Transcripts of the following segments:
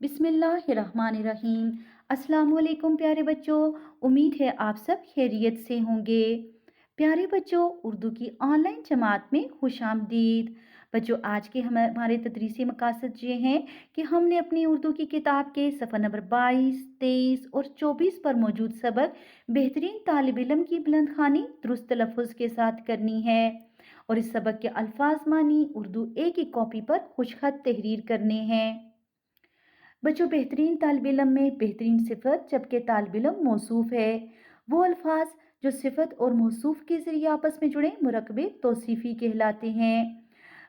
बिस्मिल्लाहिर्रहमानिर्रहीम। अस्सलाम वालेकुम प्यारे बच्चों। उम्मीद है आप सब खैरियत से होंगे। प्यारे बच्चों, उर्दू की ऑनलाइन जमात में खुशामदीद। बच्चों, आज के हमारे तदरीसी मकासद ये हैं कि हमने अपनी उर्दू की किताब के सफ़ा नंबर 22, 23 और 24 पर मौजूद सबक बेहतरीन तालिब इल्म की बुलंद ख़्वानी दुरुस्त तलफ़्फ़ुज़ के साथ करनी है। और इस सबक के अल्फाज मानी उर्दू एक ही कॉपी पर खुशखत तहरीर करने हैं। बच्चों, बेहतरीन तालिब इल्म में बेहतरीन सिफत जबकि तालिब इल्म मौसूफ है। वो अल्फाज जो सिफत और मौसूफ के जरिए आपस में जुड़े मुरकबे तौसीफ़ी कहलाते हैं।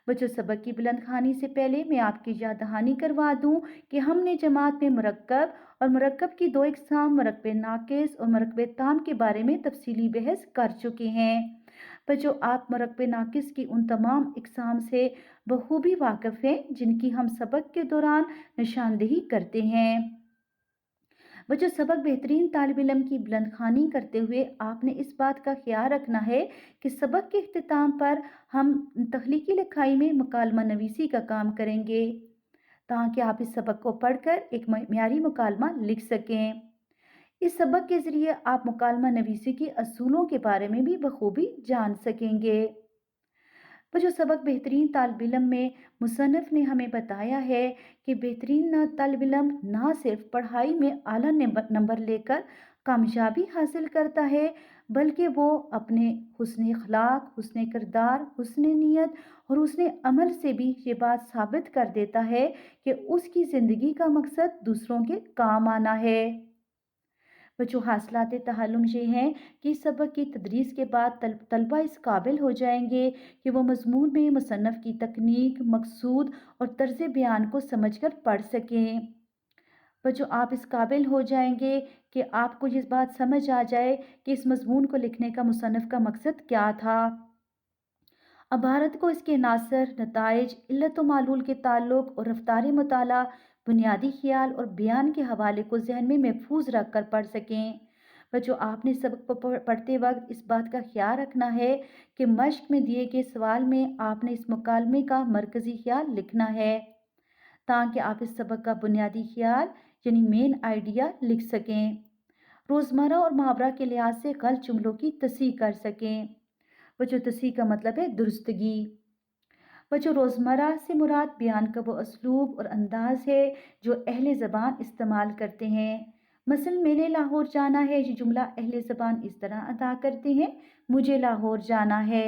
बच्चों, सबक की बुलंद ख़्वानी से पहले मैं आपकी याद दहानी करवा दूं कि हमने जमात में मुरक्कब और मुरक्कब की दो इक़साम मुरक्कब नाक़िस और मुरक्कब ताम के बारे में तफसीली बहस कर चुके हैं। बच्चों, आप मुरक्कब नाक़िस की उन तमाम इक़साम से बखूबी वाकिफ़ हैं जिनकी हम सबक के दौरान निशानदेही करते हैं। बच्चों, सबक बेहतरीन तालिब इल्म की बुलंद ख़्वानी करते हुए आपने इस बात का ख्याल रखना है कि सबक के इख्तिताम पर हम तख्लीकी लिखाई में मुकालमा नवीसी का काम करेंगे ताकि आप इस सबक को पढ़कर एक मयारी मुकालमा लिख सकें। इस सबक के ज़रिए आप मुकालमा नवीसी के असूलों के बारे में भी बखूबी जान सकेंगे। वो जो सबक बेहतरीन तालिब इल्म में मुसन्निफ़ ने हमें बताया है कि बेहतरीन तालिब इल्म ना सिर्फ पढ़ाई में आला नंबर लेकर कामयाबी हासिल करता है, बल्कि वो अपने हुस्न अखलाक, हुस्न किरदार, हुस्न नीयत और हुस्न अमल से भी ये बात साबित कर देता है कि उसकी ज़िंदगी का मकसद दूसरों के काम आना है। बच्चों, हासिलात तअल्लुम ये हैं कि इस सबक की तदरीस के बाद तलबा इस काबिल हो जाएंगे कि वो मज़मून में मुसन्नफ़ की तकनीक, मकसूद और तर्ज़ बयान को समझकर पढ़ सकें। बच्चों, आप इस काबिल हो जाएंगे कि आपको ये बात समझ आ जाए कि इस मज़मून को लिखने का मुसन्निफ़ का मकसद क्या था। अब भारत को इसके नासर, नताइज, इल्लत व मालूल के ताल्लुक और रफ्तार मुताला, बुनियादी ख्याल और बयान के हवाले को जहन में महफूज रख कर पढ़ सकें। बच्चों, आपने सबक पढ़ते वक्त इस बात का ख्याल रखना है कि मश्क में दिए गए सवाल में आपने इस मुकालमे का मरकज़ी ख्याल लिखना है ताकि आप इस सबक का बुनियादी ख्याल यानी मेन आइडिया लिख सकें। रोज़मर्रा और मुहावरा के लिहाज से गलत जुमलों की तस्हीह कर सकें। बच्चों, तस्हीह का मतलब है दुरुस्तगी। बच्चों, रोज़मर्रा से मुराद बयान का वो असलूब और अंदाज है जो अहले ज़बान इस्तेमाल करते हैं। मसलन मैंने लाहौर जाना है, ये जुमला अहले ज़बान इस तरह अदा करते हैं, मुझे लाहौर जाना है।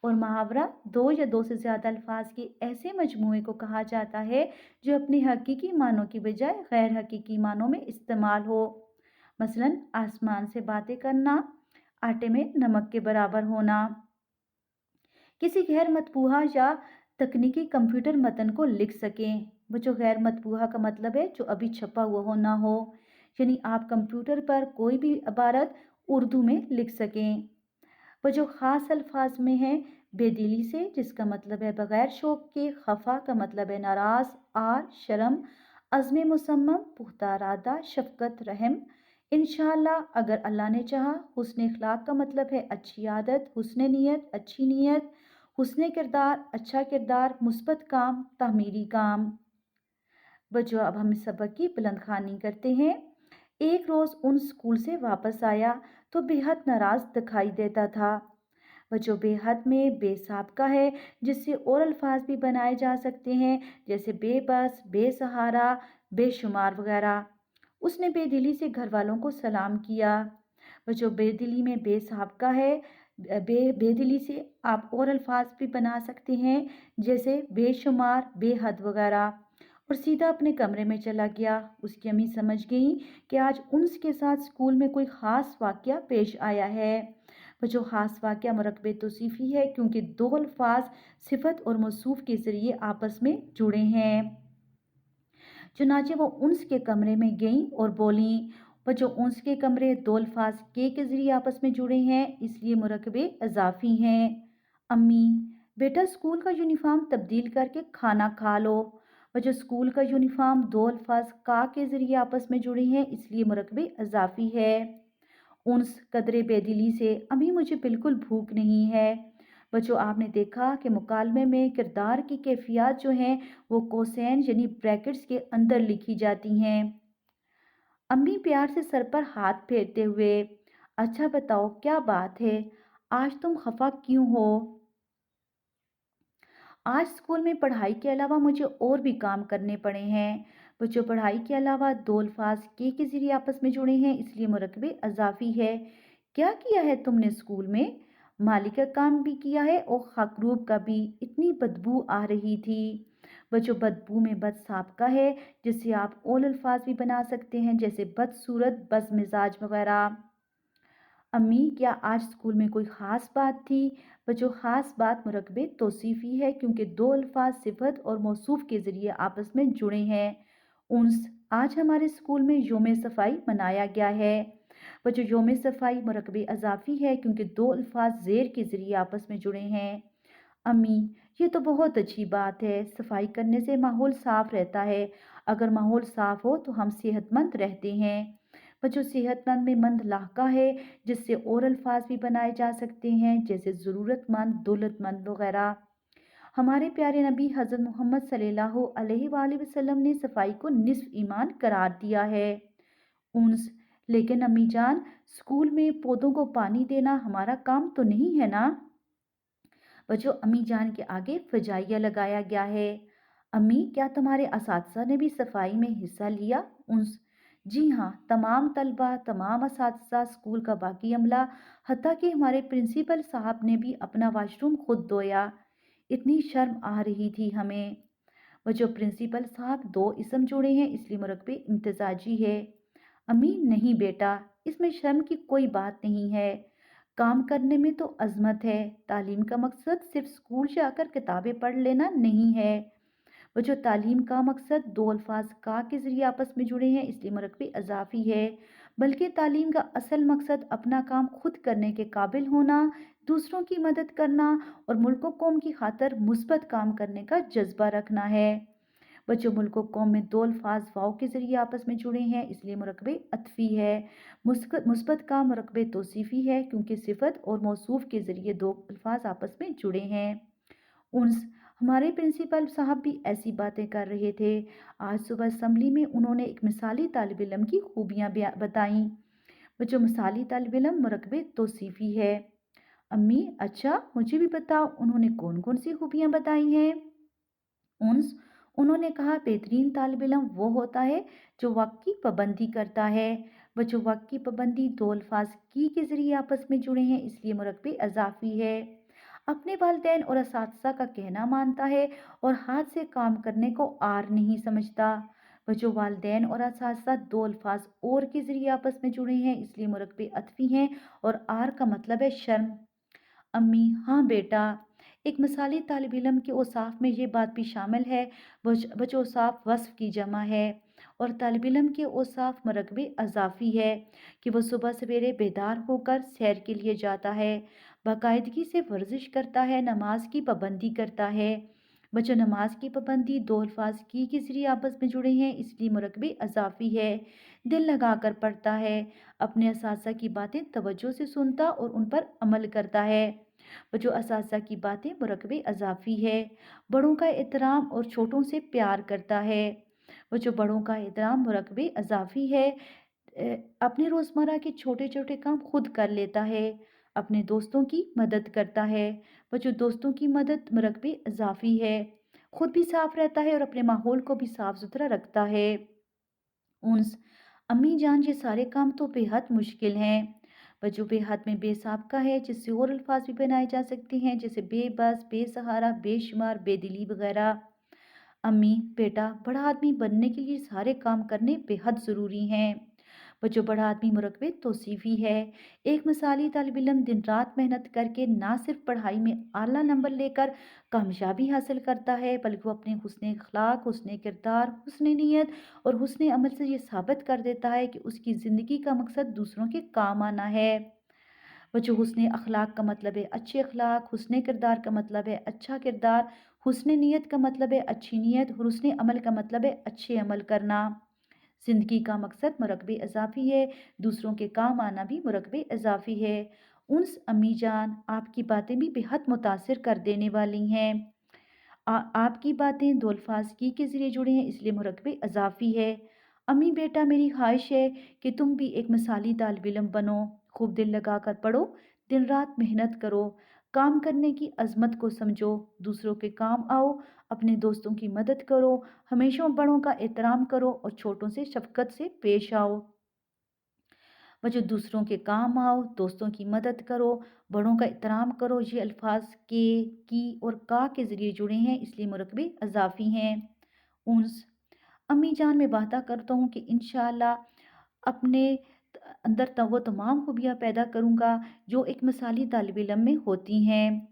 और मुहावरा दो या दो से ज़्यादा अल्फाज के ऐसे मजमूए को कहा जाता है जो अपने हकीकी मानों की बजाय गैर हकीकी मानों में इस्तेमाल हो। मसलन आसमान से बातें करना, आटे में नमक के बराबर होना। किसी गैर मतबूहा या तकनीकी कंप्यूटर मतन को लिख सकें। वो जो गैर मतबूहा का मतलब है जो अभी छपा हुआ हो ना हो, यानी आप कंप्यूटर पर कोई भी इबारत उर्दू में लिख सकें। वो जो ख़ास अल्फाज में है बेदिली से, जिसका मतलब है बग़ैर शौक़ के, खफा का मतलब है नाराज़, आर शर्म, अज़्म मुसम्मम, पुख्ता इरादा, शफ़क़त, रहम, इंशाअल्लाह, अगर अल्लाह ने चाहा। हुस्न अखलाक का मतलब है अच्छी आदत, हुस्न नीयत, अच्छी नीयत, हुस्न किरदार, अच्छा किरदार, मुस्बत काम, तामीरी काम। बच्चों, अब हम इस सबक की बुलंद ख़्वानी करते हैं। एक रोज़ उन स्कूल से वापस आया तो बेहद नाराज़ दिखाई देता था। बच्चों, बेहद में बेसाबका है जिससे और अल्फाज भी बनाए जा सकते हैं जैसे बेबस, बेसहारा, बेशुमार वगैरह। उसने बेदिली से घर वालों को सलाम किया। बच्चों, बेदिली में बेसाबका है। बेदिली से आप और अल्फाज भी बना सकते हैं जैसे बेशुमार, बेहद वगैरह। और सीधा अपने कमरे में चला गया। उसकी अम्मी समझ गई कि आज उनके साथ स्कूल में कोई ख़ास वाक़या पेश आया है। वो जो ख़ास वाक़या मुरक्कबे तौसीफ़ी है क्योंकि दो अल्फाज सिफत और मौसूफ़ के ज़रिए आपस में जुड़े हैं। चुनाचे वो उन्स के कमरे में गईं और बोलीं। बच्चों, उन्स के कमरे दो अल्फाज के ज़रिए आपस में जुड़े हैं, इसलिए मुरक्कबे इज़ाफ़ी हैं। अम्मी, बेटा स्कूल का यूनिफ़ॉर्म तब्दील करके खाना खा लो। बच्चों, स्कूल का यूनिफ़ॉर्म दो अल्फाज का के ज़रिए आपस में जुड़े हैं, इसलिए मुरक्कबे इज़ाफ़ी है। उन्स कदरे बेदिली से, अभी मुझे बिल्कुल भूख नहीं है। बच्चों आपने देखा कि मुकालमे में किरदार की कैफियत जो हैं वो कोसेन यानी ब्रैकेट्स के अंदर लिखी जाती हैं। अम्मी प्यार से सर पर हाथ फेरते हुए, अच्छा बताओ क्या बात है, आज तुम खफा क्यों हो? आज स्कूल में पढ़ाई के अलावा मुझे और भी काम करने पड़े हैं। बच्चों पढ़ाई के अलावा दो अल्फाज के ज़रिए आपस में जुड़े हैं, इसलिए मुरकबे अज़ाफ़ी है। क्या किया है तुमने स्कूल में? माली का काम भी किया है और खकरूब का भी। इतनी बदबू आ रही थी। बच्चों बदबू में बद साबका है, जिससे आप और अल्फाज भी बना सकते हैं, जैसे बदसूरत, बदमिजाज वगैरह। अम्मी क्या आज स्कूल में कोई ख़ास बात थी? बच्चों ख़ास बात मुरकबे तौसीफ़ी है, क्योंकि दो अल्फाज सिफ़त और मौसूफ़ के ज़रिए आपस में जुड़े हैं। उन्स आज हमारे स्कूल में योम सफ़ाई मनाया गया है। बच्चों योम सफ़ाई मुरकबे अज़ाफ़ी है, क्योंकि दो अल्फाज ज़ेर के ज़रिए आपस में जुड़े हैं। अम्मी ये तो बहुत अच्छी बात है, सफाई करने से माहौल साफ रहता है। अगर माहौल साफ हो तो हम सेहतमंद रहते हैं। बच्चों सेहतमंद में मंद लाका है, जिससे और अल्फाज भी बनाए जा सकते हैं, जैसे ज़रूरतमंद, दौलतमंद वगैरह। हमारे प्यारे नबी हज़रत मोहम्मद सल्लल्लाहु अलैहि वसल्लम ने सफाई को निस्फ ईमान करार दिया है। उन्स लेकिन अम्मी जान, स्कूल में पौधों को पानी देना हमारा काम तो नहीं है ना? बच्चों अम्मी जान के आगे फजाइया लगाया गया है। अम्मी क्या तुम्हारे असातिज़ा ने भी सफाई में हिस्सा लिया? उन्स जी हाँ, तमाम तलबा, तमाम असातिज़ा, स्कूल का बाकी अमला, हत्ता कि हमारे प्रिंसिपल साहब ने भी अपना वाशरूम खुद धोया। इतनी शर्म आ रही थी हमें। बच्चों प्रिंसिपल साहब दो इसम जोड़े हैं, इसलिए मुरकबे इम्तजाजी है। अम्मी नहीं बेटा, इसमें शर्म की कोई बात नहीं है। काम करने में तो अजमत है। तालीम का मकसद सिर्फ स्कूल जाकर किताबें पढ़ लेना नहीं है। वो जो तालीम का मकसद दो अल्फाज का के ज़रिए आपस में जुड़े हैं, इसलिए मुरकबे अजाफ़ी है। बल्कि तालीम का असल मकसद अपना काम खुद करने के काबिल होना, दूसरों की मदद करना और मुल्क व कौम की खातिर मुस्बत काम करने का जज्बा रखना है। बच्चों मुल्क व कौम में दो अल्फाज वाव के ज़रिए आपस में जुड़े हैं, इसलिए मुरकबे अतफ़ी है। मुस्बत का मुरकबे तौसीफ़ी है, क्योंकि सिफत और मौसूफ के ज़रिए दो अल्फाज आपस में जुड़े हैं। उन्स हमारे प्रिंसिपल साहब भी ऐसी बातें कर रहे थे। आज सुबह असम्बली में उन्होंने एक मिसाली तालिब इल्म की खूबियाँ बताईं। बच्चों मिसाली तालिब इल्म मुरकबे तौसीफ़ी है। अम्मी अच्छा मुझे भी बताओ, उन्होंने कौन कौन सी खूबियाँ बताई हैं? उन्स उन्होंने कहा बेहतरीन तालिब इल्म वो होता है जो वक्त की पाबंदी करता है। बच्चों वक्त की पाबंदी दो अल्फाज के ज़रिए आपस में जुड़े हैं, इसलिए मुरकबे अजाफ़ी है। अपने वालिदैन और असातिज़ा का कहना मानता है और हाथ से काम करने को आर नहीं समझता। बच्चों वालिदैन और असातिज़ा दो अल्फाज और के ज़रिए आपस में जुड़े हैं, इसलिए मुरकबे अतफ़ी हैं और आर का मतलब है शर्म। अम्मी हाँ बेटा, एक मिसाली तालिब इल्म के औसाफ में ये बात भी शामिल है। बच औसाफ वस्फ की जमा है और तालिब इल्म के औसाफ मरकबे अजाफ़ी है कि वह सुबह सवेरे बेदार होकर सैर के लिए जाता है, बाकायदगी से वर्जिश करता है, नमाज की पाबंदी करता है। बच्चों नमाज की पाबंदी दो अल्फाज के ज़रिए आपस में जुड़े हैं, इसलिए मुरकबे अजाफ़ी है। दिल लगाकर पढ़ता है, अपने असातिज़ा की बातें तवज्जो से सुनता और उन पर अमल करता है। बच्चों असातिज़ा की बातें मुरकबे अजाफ़ी है। बड़ों का एहतराम और छोटों से प्यार करता है। बच्चों बड़ों का एहतराम मुरकबे अजाफ़ी है। अपने रोज़मर्रा के छोटे छोटे काम खुद कर लेता है। अपने दोस्तों की मदद करता है। बच्चों दोस्तों की मदद मुरकबे अजाफ़ी है। खुद भी साफ रहता है और अपने माहौल को भी साफ सुथरा रखता है। उन्स अम्मी जान ये सारे काम तो बेहद मुश्किल हैं। बच्चों बेहद में बेसाबका है, जिससे और अल्फाज भी बनाए जा सकते हैं, जैसे बेबस, बेसहारा, बेशुमार, बेदिली वगैरह। अम्मी बेटा बड़ा आदमी बनने के लिए सारे काम करने बेहद ज़रूरी हैं। बच्चों बड़ा आदमी मुरकबे तौसीफ़ी है। एक मिसाली तालिब इल्म दिन रात मेहनत करके ना सिर्फ पढ़ाई में आला नंबर लेकर कामयाबी हासिल करता है, बल्कि वो अपने हुस्न अखलाक, हुस्न किरदार, हुस्न नीयत और हुस्न अमल से ये साबित कर देता है कि उसकी ज़िंदगी का मकसद दूसरों के काम आना है। बच्चों हुस्न अखलाक का मतलब है अच्छे अखलाक, हुस्न किरदार का मतलब है अच्छा किरदार, हुस्न नीयत का मतलब है अच्छी नीयत और हुस्न अमल का मतलब है अच्छे अमल करना। ज़िंदगी का मकसद मुरकबे इज़ाफ़ी है, दूसरों के काम आना भी मुरकबे इज़ाफ़ी है। उन्स अम्मी जान, आपकी बातें भी बेहद मुतासिर कर देने वाली हैं। आपकी बातें दो अल्फाज के ज़रिए जुड़े हैं, इसलिए मुरकबे इजाफ़ी है। अम्मी बेटा, मेरी ख़्वाहिश है कि तुम भी एक मिसाली तालिब इल्म बनो, खूब दिल लगाकर पढ़ो, दिन रात मेहनत करो, काम करने की अज़मत को समझो, दूसरों के काम आओ, अपने दोस्तों की मदद करो, हमेशा बड़ों का एहतराम करो और छोटों से शफ़क़त से पेश आओ। जो दूसरों के काम आओ, दोस्तों की मदद करो, बड़ों का एहतराम करो, ये अल्फाज के, की और का के ज़रिए जुड़े हैं, इसलिए मुरकबे इजाफ़ी हैं। उन्स अम्मी जान, मैं वादा करता हूँ कि इंशाअल्लाह अपने अंदर वो तमाम खूबियाँ पैदा करूँगा जो एक मिसाली तालिब इल्म में होती हैं।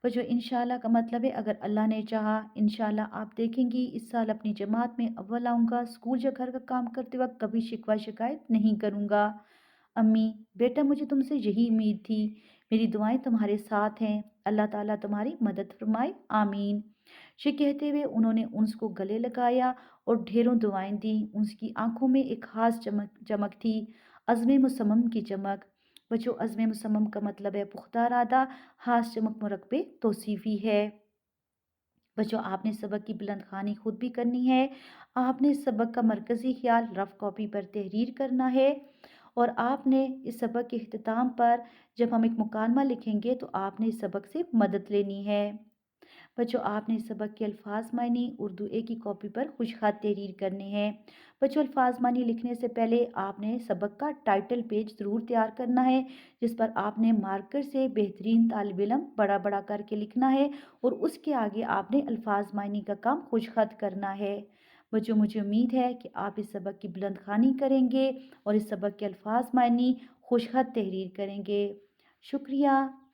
जो इंशाअल्लाह का मतलब है, अगर अल्लाह ने चाहा, इंशाअल्लाह आप देखेंगी इस साल अपनी जमात में अव्वल आऊँगा, स्कूल या घर का काम करते वक़्त कभी शिकवा शिकायत नहीं करूँगा। अम्मी बेटा, मुझे तुमसे यही उम्मीद थी। मेरी दुआएं तुम्हारे साथ हैं। अल्लाह ताला तुम्हारी मदद फरमाए, आमीन। ये कहते हुए उन्होंने उनको गले लगाया और ढेरों दुआएं दी। उसकी आंखों में एक खास चमक चमक थी, अज़्म मुसम्मम की चमक। बच्चों, अज़्म मुसम्मम का मतलब है पुख्ता इरादा, खास चमक मुरकबे तौसीफ़ी है। बच्चों, आपने सबक की बुलंद ख़्वानी खुद भी करनी है। आपने सबक का मरकज़ी ख़्याल रफ़ कॉपी पर तहरीर करना है और आपने इस सबक के इख्तिताम पर जब हम एक मुकालमा लिखेंगे तो आपने इस सबक से मदद लेनी है। बच्चों, आपने इस सबक के अल्फाज मानी उर्दू ए की कॉपी पर खुशख़ात तहरीर करने हैं। बच्चों, अल्फाज मानी लिखने से पहले आपने सबक का टाइटल पेज ज़रूर तैयार करना है, जिस पर आपने मार्कर से बेहतरीन तालिब इल्म बड़ा बड़ा करके लिखना है और उसके आगे आपने अल्फाज मानी का काम खुशख़ात करना है। बच्चों, मुझे उम्मीद है कि आप इस सबक की बुलंद ख़्वानी करेंगे और इस सबक के अल्फाज मानी खुशख़ात तहरीर करेंगे। शुक्रिया।